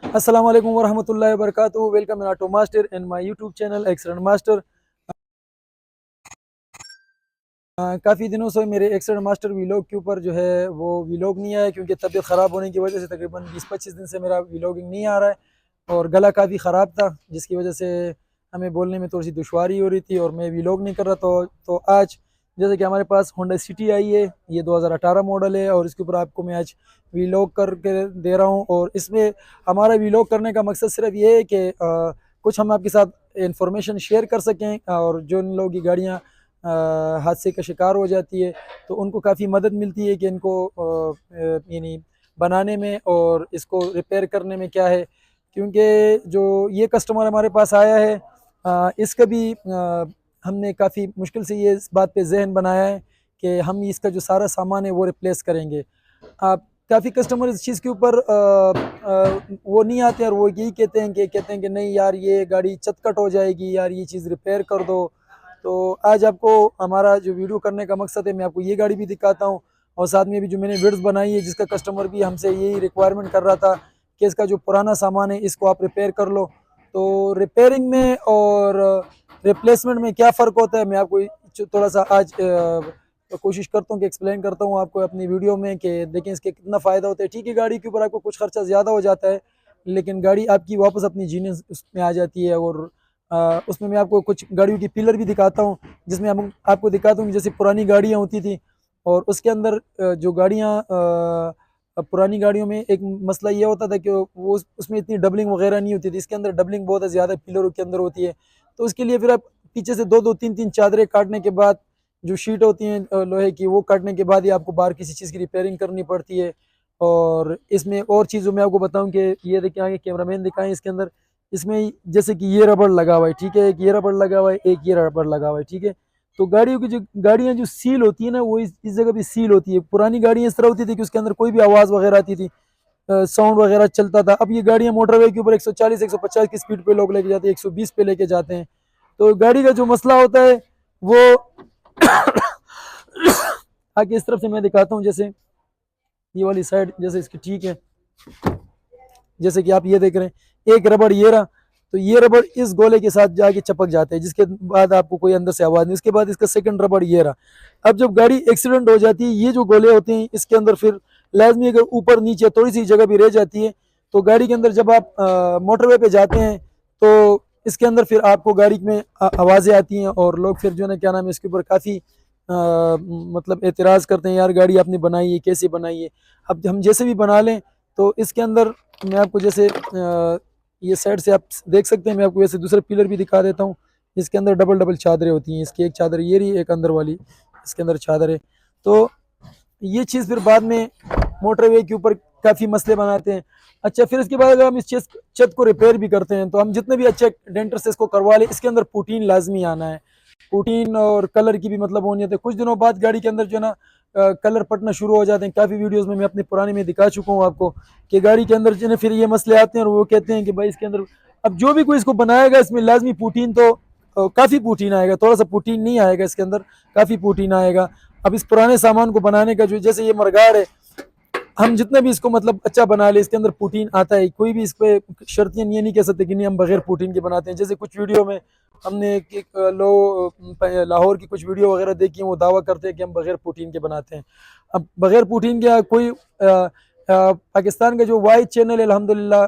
अस्सलाम वालेकुम वरहमतुल्लाहि वबरकातुहू। Welcome in auto master in my YouTube channel accident master. काफ़ी दिनों से मेरे एक्सीडेंट मास्टर वीलॉग के ऊपर जो है वो वीलॉग नहीं आया, क्योंकि तबीयत ख़राब होने की वजह से तकरीबन 20-25 दिन से मेरा वीलॉगिंग नहीं आ रहा है और गला काफ़ी ख़राब था, जिसकी वजह से हमें बोलने में थोड़ी सी दुश्वारी हो रही थी और मैं वीलॉग नहीं कर रहा। तो आज जैसे कि हमारे पास होंडा सिटी आई है, ये 2018 मॉडल है और इसके ऊपर आपको मैं आज वीलॉग करके दे रहा हूँ। और इसमें हमारा वीलॉग करने का मकसद सिर्फ ये है कि कुछ हम आपके साथ इंफॉर्मेशन शेयर कर सकें, और जो इन लोगों की गाड़ियाँ हादसे का शिकार हो जाती है तो उनको काफ़ी मदद मिलती है कि इनको यानी बनाने में और इसको रिपेयर करने में क्या है। क्योंकि जो ये कस्टमर हमारे पास आया है, इसका भी हमने काफ़ी मुश्किल से ये इस बात पे जहन बनाया है कि हम इसका जो सारा सामान है वो रिप्लेस करेंगे। आप काफ़ी कस्टमर इस चीज़ के ऊपर वो नहीं आते और वो यही कहते हैं कि नहीं यार, ये गाड़ी चटकट हो जाएगी यार, ये चीज़ रिपेयर कर दो। तो आज आपको हमारा जो वीडियो करने का मकसद है, मैं आपको ये गाड़ी भी दिखाता हूँ और साथ में भी जो मैंने वीडियोस बनाई है, जिसका कस्टमर भी हमसे यही रिक्वायरमेंट कर रहा था कि इसका जो पुराना सामान है इसको आप रिपेयर कर लो। तो रिपेयरिंग में और रिप्लेसमेंट में क्या फ़र्क होता है, मैं आपको थोड़ा सा आज कोशिश करता हूँ कि एक्सप्लेन करता हूँ आपको अपनी वीडियो में कि देखें इसके कितना फ़ायदा होता है। ठीक है, गाड़ी के ऊपर आपको कुछ खर्चा ज़्यादा हो जाता है, लेकिन गाड़ी आपकी वापस अपनी जीने उसमें आ जाती है। और उसमें मैं आपको कुछ गाड़ियों की पिलर भी दिखाता हूँ, जिसमें हम आपको दिखाता हूँ जैसे पुरानी गाड़ियाँ होती थी और उसके अंदर जो गाड़ियाँ पुरानी गाड़ियों में एक मसला ये होता था कि वो उसमें इतनी डबलिंग वगैरह नहीं होती थी। इसके अंदर डबलिंग बहुत ज़्यादा पिलरों के अंदर होती है, तो उसके लिए फिर आप पीछे से दो दो तीन तीन चादरें काटने के बाद, जो शीट होती हैं लोहे की, वो काटने के बाद ही आपको बाहर किसी चीज़ की रिपेयरिंग करनी पड़ती है। और इसमें और चीज़ों में आपको बताऊं कि ये देखिए, आगे कैमरामैन दिखाएं, इसके अंदर इसमें जैसे कि ये रबड़ लगा हुआ है, ठीक है, एक ये रबड़ लगा हुआ है, एक ये रबड़ लगा हुआ है, ठीक है। तो गाड़ियों की जो गाड़ियाँ जो सील होती है ना, वो इस जगह भी सील होती है। पुरानी गाड़ियाँ इस तरह होती थी कि उसके अंदर कोई भी आवाज़ वगैरह आती थी, साउंड वगैरह चलता था। अब ये गाड़ियाँ मोटरवे के ऊपर 140 150 की स्पीड पे लोग लेके जाते हैं, 120 पे लेके जाते हैं। तो गाड़ी का जो मसला होता है वो आगे इस तरफ से मैं दिखाता हूँ। जैसे ये वाली साइड जैसे इसकी ठीक है, जैसे कि आप ये देख रहे हैं, एक रबड़ ये रहा, तो ये रबड़ इस गोले के साथ जाके चपक जाते हैं, जिसके बाद आपको कोई अंदर से आवाज़ नहीं। उसके बाद इसका सेकंड रबड़ ये रहा। अब जब गाड़ी एक्सीडेंट हो जाती है, ये जो गोले होते हैं इसके अंदर फिर लाजमी अगर ऊपर नीचे थोड़ी सी जगह भी रह जाती है, तो गाड़ी के अंदर जब आप मोटरवे पे जाते हैं तो इसके अंदर फिर आपको गाड़ी में आवाज़ें आती हैं और लोग फिर जो है ना, क्या नाम है, इसके ऊपर काफ़ी मतलब एतराज़ करते हैं, यार गाड़ी आपने बनाई है कैसे बनाई है। अब हम जैसे भी बना लें तो इसके अंदर मैं आपको जैसे ये साइड से आप देख सकते हैं, मैं आपको वैसे दूसरा पिलर भी दिखा देता हूँ। इसके अंदर डबल डबल चादरें होती हैं, इसकी एक चादर ये रही, एक अंदर वाली इसके अंदर चादर है। तो ये चीज़ फिर बाद में मोटरवे के ऊपर काफ़ी मसले बनाते हैं। अच्छा, फिर इसके बाद अगर हम इस चीज़ छत को रिपेयर भी करते हैं तो हम जितने भी अच्छे डेंटर से इसको करवा लें, इसके अंदर पुटीन लाजमी आना है। पुटीन और कलर की भी मतलब होनी है। कुछ दिनों बाद गाड़ी के अंदर जो है ना कलर पटना शुरू हो जाते हैं। काफ़ी वीडियोस में मैं अपने पुराने में दिखा चुका हूँ आपको कि गाड़ी के अंदर जो है फिर ये मसले आते हैं और वो कहते हैं कि भाई इसके अंदर अब जो भी कोई इसको बनाएगा इसमें लाजमी पुटीन तो काफ़ी पुटीन आएगा, थोड़ा सा पुटीन नहीं आएगा, इसके अंदर काफ़ी पुटीन आएगा। अब इस पुराने सामान को बनाने का जो जैसे ये मरगाड़ है, हम जितना भी इसको मतलब अच्छा बना ले, इसके अंदर प्रोटीन आता है। कोई भी इस पे शर्तियाँ ये नहीं कह सकते कि नहीं हम बगैर प्रोटीन के बनाते हैं। जैसे कुछ वीडियो में हमने लाहौर की कुछ वीडियो वगैरह देखी हैं, वो दावा करते हैं कि हम बगैर प्रोटीन के बनाते हैं। अब बगैर प्रोटीन के कोई पाकिस्तान का जो वाई चैनल है अल्हम्दुलिल्लाह,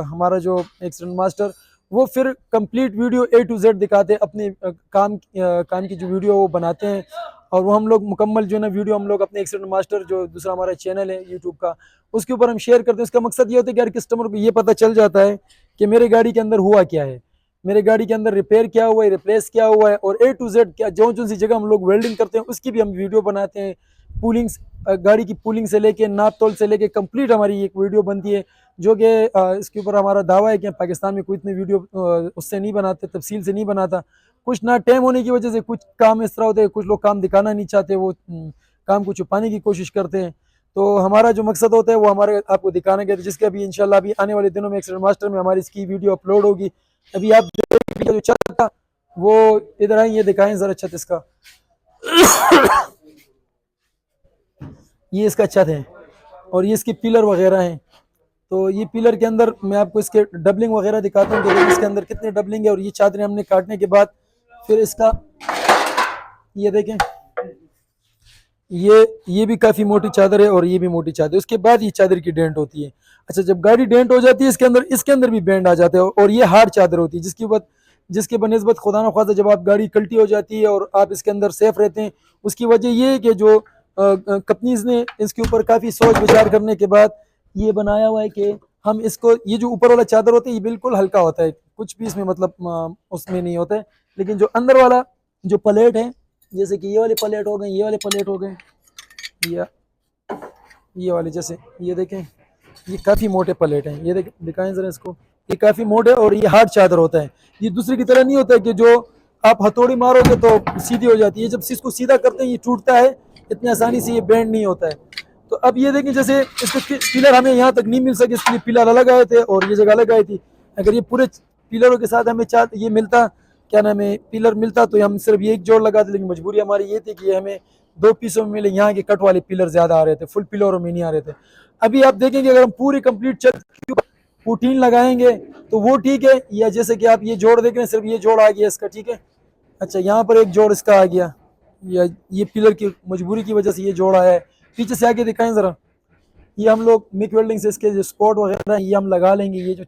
हमारा जो एक्सीडेंट मास्टर, वो फिर complete video A to Z दिखाते हैं। अपने काम की जो वीडियो वो बनाते हैं और वो हम लोग मुकम्मल जो है ना वीडियो हम लोग अपने एक्सीडेंट मास्टर जो दूसरा हमारा चैनल है यूट्यूब का, उसके ऊपर हम शेयर करते हैं। उसका मकसद ये होता है कि यार कस्टमर को ये पता चल जाता है कि मेरे गाड़ी के अंदर हुआ क्या है, मेरे गाड़ी के अंदर रिपेयर क्या हुआ है, रिप्लेस क्या हुआ है, और ए टू जेड क्या जो सी जगह हम लोग वेल्डिंग करते हैं उसकी भी हम वीडियो बनाते हैं। पुलिंग, गाड़ी की पुलिंग से लेके नाप तोल से लेके कंप्लीट हमारी एक वीडियो बनती है, जो कि इसके ऊपर हमारा दावा है कि पाकिस्तान में कोई इतनी वीडियो उससे नहीं बनाते, तफसील से नहीं बनाता। कुछ ना टाइम होने की वजह से कुछ काम इस तरह होते हैं, कुछ लोग काम दिखाना नहीं चाहते, वो काम को छुपाने की कोशिश करते हैं। तो हमारा जो मकसद होता है वो हमारे आपको दिखाने का, जिसके अभी इंशाल्लाह अभी आने वाले दिनों में एक्सीडेंट मास्टर में हमारी इसकी वीडियो अपलोड होगी। अभी आप देख जो छत था वो इधर आए, ये दिखाएं जरा छत इसका। ये इसका छत है और ये इसके पिलर वगैरह हैं। तो ये पिलर के अंदर मैं आपको इसके डबलिंग वगैरह दिखाता हूँ कि इसके अंदर कितने डबलिंग है। और ये चादरें हमने काटने के बाद फिर इसका ये देखें, ये भी काफ़ी मोटी चादर है और ये भी मोटी चादर है। उसके बाद ये चादर की डेंट होती है। अच्छा, जब गाड़ी डेंट हो जाती है इसके अंदर भी बैंड आ जाते हैं और ये हार्ड चादर होती है जिसकी बनस्बत खुदा न खास्ता जब आप गाड़ी कल्टी हो जाती है और आप इसके अंदर सेफ रहते हैं। उसकी वजह ये है कि जो कंपनीज ने इसके ऊपर काफ़ी सोच विचार करने के बाद ये बनाया हुआ है कि हम इसको, ये जो ऊपर वाला चादर होता है ये बिल्कुल हल्का होता है, कुछ भी इसमें मतलब उसमें नहीं होता है। लेकिन जो अंदर वाला जो प्लेट है, जैसे कि ये वाले प्लेट हो गए, ये वाले प्लेट हो गए, या ये वाले, जैसे ये देखें ये काफ़ी मोटे प्लेट हैं, ये दिखाएं ज़रा इसको, ये काफ़ी मोटे और ये हार्ड चादर होता है। ये दूसरे की तरह नहीं होता है कि जो आप हथौड़ी मारोगे तो सीधी हो जाती है, जब इसको सीधा करते हैं ये टूटता है, इतनी आसानी से ये बैंड नहीं होता है। तो अब ये देखें, जैसे इसके पिलर हमें यहाँ तक नहीं मिल सके, इसके लिए पिलर अलग आए थे और ये जगह अलग आई थी। अगर ये पूरे पिलरों के साथ हमें ये मिलता, क्या नाम है, पिलर मिलता, तो हम सिर्फ ये एक जोड़ लगाते। लेकिन मजबूरी हमारी ये थी कि हमें 2 पीसों में मिले, यहाँ के कट वाले पिलर ज्यादा आ रहे थे, फुल पिलरों में नहीं आ रहे थे। अभी आप देखेंगे अगर हम पूरी कंप्लीट छत पुटीन लगाएंगे तो वो ठीक है, या जैसे कि आप ये जोड़ देख रहे हैं, सिर्फ ये जोड़ आ गया इसका, ठीक है। अच्छा, यहाँ पर एक जोड़ इसका आ गया, या ये पिलर की मजबूरी की वजह से ये जोड़ आया है। पीछे से आगे दिखाएं ज़रा, ये हम लोग मिक वेल्डिंग से इसके जो स्पॉट वगैरह ये हम लगा लेंगे। ये जो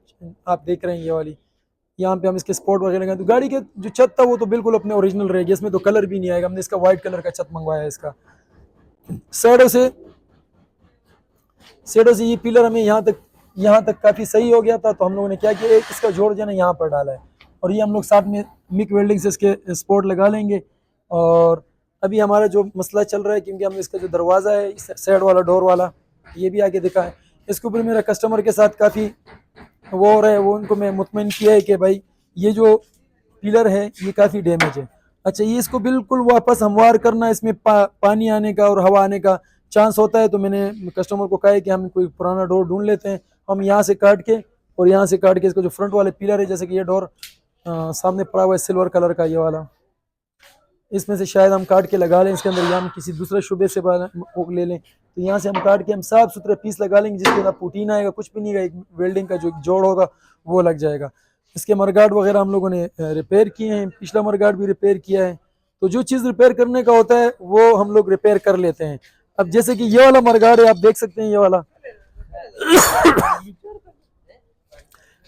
आप देख रहे हैं ये वाली, यहाँ पे हम इसके स्पॉट वगैरह लगाएं तो गाड़ी के जो छत था वो तो बिल्कुल अपने ओरिजिनल रहेगी, इसमें तो कलर भी नहीं आएगा। हमने इसका वाइट कलर का छत मंगवाया है। इसका साइडों से ये पिलर हमें यहाँ तक काफ़ी सही हो गया था, तो हम लोगों ने क्या किया, एक इसका जोड़ जो है ना यहाँ पर डाला है, और ये हम लोग साथ में मिक वेल्डिंग से इसके स्पॉट लगा लेंगे। और अभी हमारा जो मसला चल रहा है, क्योंकि हम इसका जो दरवाज़ा है साइड वाला डोर वाला, ये भी आगे दिखा है, इसके ऊपर मेरा कस्टमर के साथ काफ़ी वो हो रहा है। वो उनको मैं मुतमईन किया है कि भाई ये जो पिलर है ये काफ़ी डैमेज है। अच्छा, ये इसको बिल्कुल वापस हमवार करना, इसमें पानी आने का और हवा आने का चांस होता है। तो मैंने कस्टमर को कहा है कि हम कोई पुराना डोर ढूंढ लेते हैं, हम यहाँ से काट के और यहाँ से काट के इसको जो फ्रंट वाले पिलर है, जैसे कि ये डोर सामने पड़ा हुआ है सिल्वर कलर का ये वाला, इसमें से शायद हम काट के लगा लें इसके अंदर, या हम किसी दूसरे शुबे से ले लें। तो यहाँ से हम काट के हम साफ सुथरे पीस लगा लेंगे, जिसके अंदर पुटीन आएगा, कुछ भी नहीं आएगा, एक वेल्डिंग का जो जोड़ होगा वो लग जाएगा। इसके मरगाड वगैरह हम लोगों ने रिपेयर किए हैं, पिछला मरगाड भी रिपेयर किया है। तो जो चीज़ रिपेयर करने का होता है वो हम लोग रिपेयर कर लेते हैं। अब जैसे कि ये वाला मरगाड है, आप देख सकते हैं ये वाला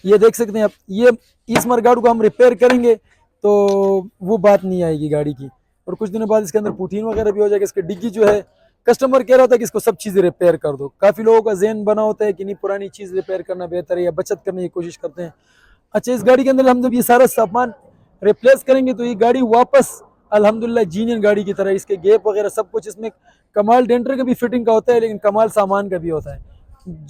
ये देख सकते हैं आप, ये इस मरगाड को हम रिपेयर करेंगे तो वो बात नहीं आएगी गाड़ी की, और कुछ दिनों बाद इसके अंदर पुटीन वगैरह भी हो जाएगा। इसकी डिग्गी जो है, कस्टमर कह रहा था कि इसको सब चीज़ें रिपेयर कर दो। काफ़ी लोगों का ज़हन बना होता है कि नहीं, पुरानी चीज़ रिपेयर करना बेहतर है या बचत करने की कोशिश करते हैं। अच्छा, इस गाड़ी के अंदर हम जब ये सारा सामान रिप्लेस करेंगे तो ये गाड़ी वापस अल्हम्दुलिल्लाह जीनियन गाड़ी की तरह, इसके गेप वगैरह सब कुछ, इसमें कमाल डेंटर का भी फिटिंग का होता है, लेकिन कमाल सामान का भी होता है।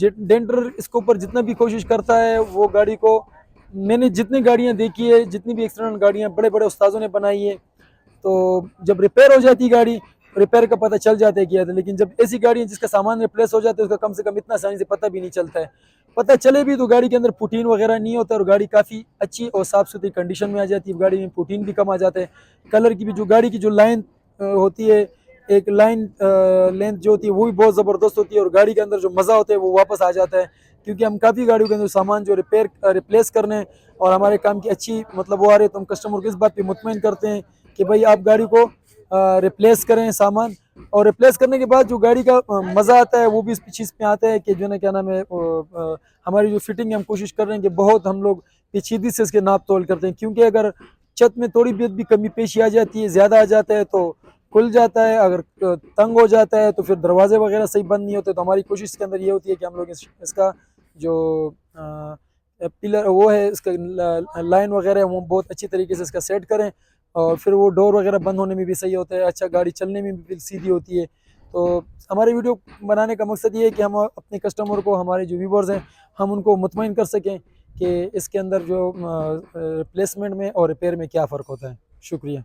डेंटर इसके ऊपर जितना भी कोशिश करता है वो गाड़ी को, मैंने जितनी गाड़ियाँ देखी है, जितनी भी एक्सीडेंट गाड़ियाँ बड़े बड़े उस्तादों ने बनाई है, तो जब रिपेयर हो जाती है गाड़ी, रिपेयर का पता चल जाता है किया था। लेकिन जब ऐसी गाड़ी है जिसका सामान रिप्लेस हो जाता है, उसका कम से कम इतना आसानी से पता भी नहीं चलता है। पता चले भी तो गाड़ी के अंदर पुटीन वगैरह नहीं होता और गाड़ी काफ़ी अच्छी और साफ़ सुथरी कंडीशन में आ जाती है। गाड़ी में पुटीन भी कम आ जाता है। कलर की भी जो गाड़ी की जो लाइन होती है, एक लाइन लेंथ जो होती है वो भी बहुत ज़बरदस्त होती है, और गाड़ी के अंदर जो मज़ा होता है वो वापस आ जाता है। क्योंकि हम काफ़ी गाड़ियों के अंदर सामान जो रिप्लेस करने और हमारे काम की अच्छी मतलब वो आ रहे, तो हम कस्टमर को इस बात पे मुतमईन करते हैं कि भाई आप गाड़ी को रिप्लेस करें सामान, और रिप्लेस करने के बाद जो गाड़ी का मज़ा आता है वो भी इस चीज़ पे आता है कि जो ना क्या नाम है, हमारी जो फिटिंग है हम कोशिश कर रहे हैं कि बहुत हम लोग पेचीदगी से इसके नाप तोल करते हैं। क्योंकि अगर छत में थोड़ी बहुत भी कमी पेशी आ जाती है, ज़्यादा आ जाता है तो खुल जाता है, अगर तंग हो जाता है तो फिर दरवाजे वगैरह सही बंद नहीं होते। तो हमारी कोशिश के अंदर ये होती है कि हम लोग इसका जो पिलर वो है, इसका लाइन वगैरह है वो बहुत अच्छी तरीके से इसका सेट करें, और फिर वो डोर वगैरह बंद होने में भी सही होता है, अच्छा गाड़ी चलने में भी सीधी होती है। तो हमारे वीडियो बनाने का मकसद ये है कि हम अपने कस्टमर को, हमारे जो व्यूवर्स हैं, हम उनको मुतमईन कर सकें कि इसके अंदर जो रिप्लेसमेंट में और रिपेयर में क्या फ़र्क होता है। शुक्रिया।